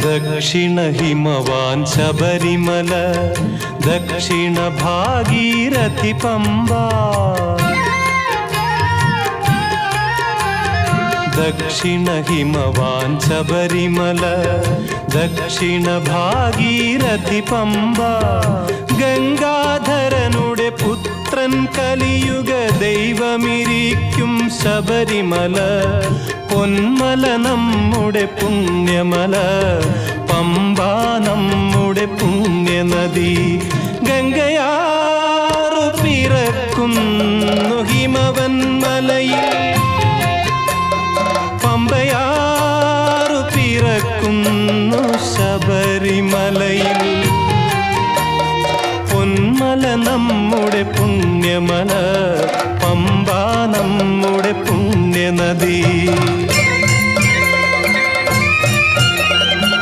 ദക്ഷിണ ഹിമവാൻ ശബരിമല, ദക്ഷിണ ഭാഗീരഥി പമ്പ. ദക്ഷിണ ഹിമവാൻ ശബരിമല, ദക്ഷിണ ഭാഗീരഥി പമ്പ. ഗംഗാധരനുടെ പുത്രൻ കലിയുഗ ദൈവമിരിക്കും ശബരിമല. പൊന്മല നമ്മുടെ പുണ്യമല, പമ്പ നമ്മുടെ പുണ്യനദി. ഗംഗയാറു പിറക്കുന്നു ഹിമവൻ മലയിൽ, പമ്പയാറു പിറക്കുന്നു ശബരിമലയിൽ. പൊന്മല നമ്മുടെ പുണ്യമല, പമ്പ നമ്മുടെ പുണ്യനദി.